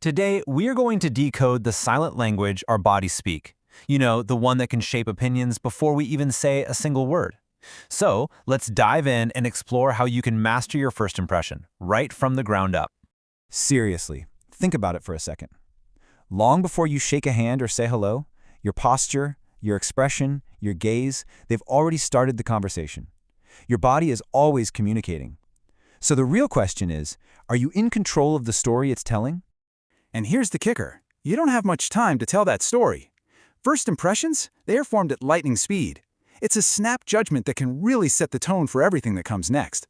Today, we are going to decode the silent language our bodies speak. You know, the one that can shape opinions before we even say a single word. So, let's dive in and explore how you can master your first impression, right from the ground up. Seriously, think about it for a second. Long before you shake a hand or say hello, your posture, your expression, your gaze, they've already started the conversation. Your body is always communicating. So the real question is, are you in control of the story it's telling? And here's the kicker. You don't have much time to tell that story. First impressions, they are formed at lightning speed. It's a snap judgment that can really set the tone for everything that comes next.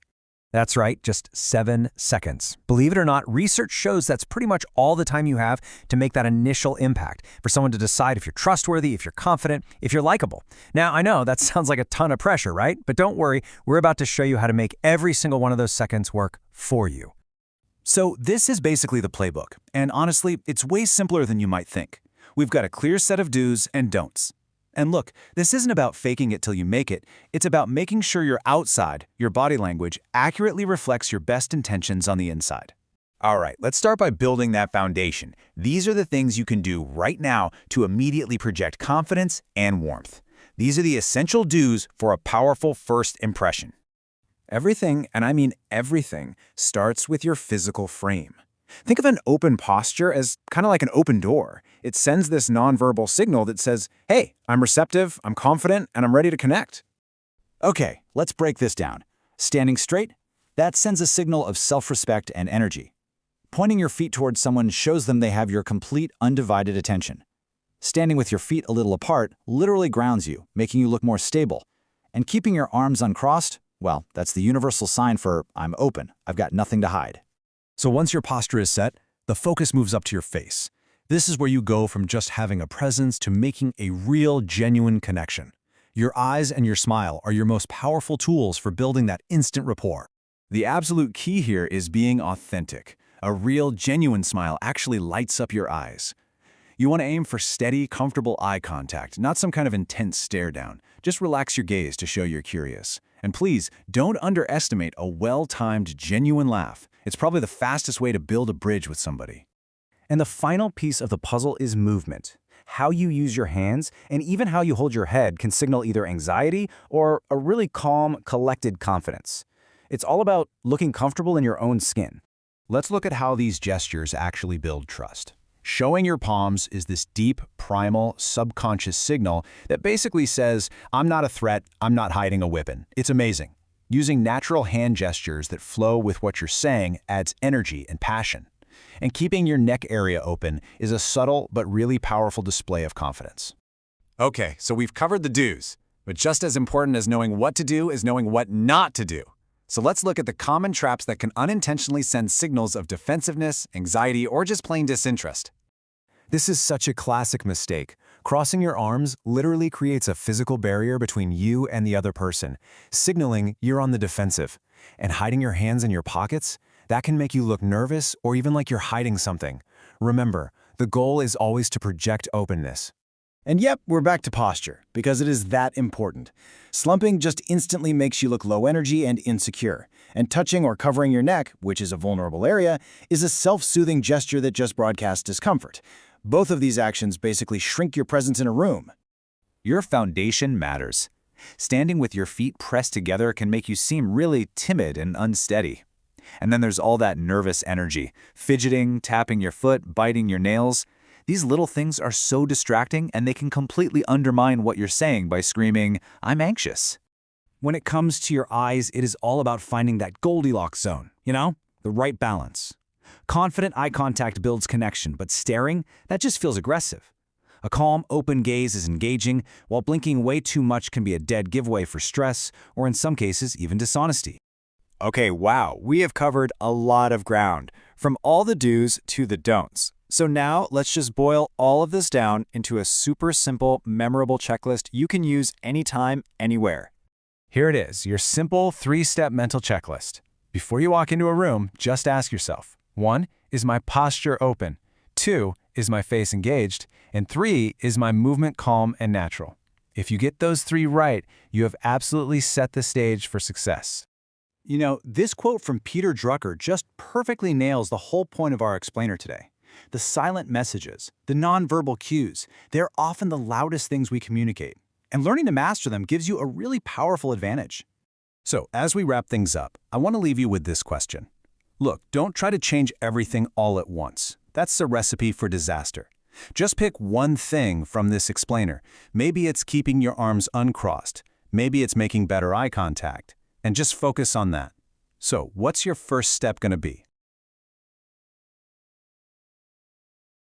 That's right, just 7 seconds. Believe it or not, research shows that's pretty much all the time you have to make that initial impact, for someone to decide if you're trustworthy, if you're confident, if you're likable. Now, I know that sounds like a ton of pressure, right? But don't worry, we're about to show you how to make every single one of those seconds work for you. So this is basically the playbook, and honestly, it's way simpler than you might think. We've got a clear set of do's and don'ts. And look, this isn't about faking it till you make it, it's about making sure your outside, your body language, accurately reflects your best intentions on the inside. All right, let's start by building that foundation. These are the things you can do right now to immediately project confidence and warmth. These are the essential do's for a powerful first impression. Everything, and I mean everything, starts with your physical frame. Think of an open posture as kind of like an open door. It sends this nonverbal signal that says, hey, I'm receptive, I'm confident, and I'm ready to connect. Okay, let's break this down. Standing straight, that sends a signal of self-respect and energy. Pointing your feet towards someone shows them they have your complete, undivided attention. Standing with your feet a little apart literally grounds you, making you look more stable. And keeping your arms uncrossed, well, that's the universal sign for I'm open, I've got nothing to hide. So once your posture is set, the focus moves up to your face. This is where you go from just having a presence to making a real, genuine connection. Your eyes and your smile are your most powerful tools for building that instant rapport. The absolute key here is being authentic. A real, genuine smile actually lights up your eyes. You want to aim for steady, comfortable eye contact, not some kind of intense stare down. Just relax your gaze to show you're curious. And please, don't underestimate a well-timed, genuine laugh. It's probably the fastest way to build a bridge with somebody. And the final piece of the puzzle is movement. How you use your hands and even how you hold your head can signal either anxiety or a really calm, collected confidence. It's all about looking comfortable in your own skin. Let's look at how these gestures actually build trust. Showing your palms is this deep, primal, subconscious signal that basically says, I'm not a threat, I'm not hiding a weapon. It's amazing. Using natural hand gestures that flow with what you're saying adds energy and passion. And keeping your neck area open is a subtle but really powerful display of confidence. Okay, so we've covered the do's, but just as important as knowing what to do is knowing what not to do. So let's look at the common traps that can unintentionally send signals of defensiveness, anxiety, or just plain disinterest. This is such a classic mistake. Crossing your arms literally creates a physical barrier between you and the other person, signaling you're on the defensive. And hiding your hands in your pockets, that can make you look nervous or even like you're hiding something. Remember, the goal is always to project openness. And yep, we're back to posture, because it is that important. Slumping just instantly makes you look low energy and insecure. And touching or covering your neck, which is a vulnerable area, is a self-soothing gesture that just broadcasts discomfort. Both of these actions basically shrink your presence in a room. Your foundation matters. Standing with your feet pressed together can make you seem really timid and unsteady. And then there's all that nervous energy, fidgeting, tapping your foot, biting your nails. These little things are so distracting, and they can completely undermine what you're saying by screaming, I'm anxious. When it comes to your eyes, it is all about finding that Goldilocks zone, the right balance. Confident eye contact builds connection, but staring, that just feels aggressive. A calm, open gaze is engaging, while blinking way too much can be a dead giveaway for stress, or in some cases, even dishonesty. Okay, wow, we have covered a lot of ground, from all the do's to the don'ts. So now let's just boil all of this down into a super simple, memorable checklist you can use anytime, anywhere. Here it is, your simple 3-step mental checklist. Before you walk into a room, just ask yourself, 1, is my posture open? 2, is my face engaged? And 3, is my movement calm and natural? If you get those 3 right, you have absolutely set the stage for success. You know, this quote from Peter Drucker just perfectly nails the whole point of our explainer today. The silent messages, the nonverbal cues, they're often the loudest things we communicate. And learning to master them gives you a really powerful advantage. So, as we wrap things up, I want to leave you with this question. Look, don't try to change everything all at once. That's a recipe for disaster. Just pick one thing from this explainer. Maybe it's keeping your arms uncrossed. Maybe it's making better eye contact. And just focus on that. So, what's your first step going to be?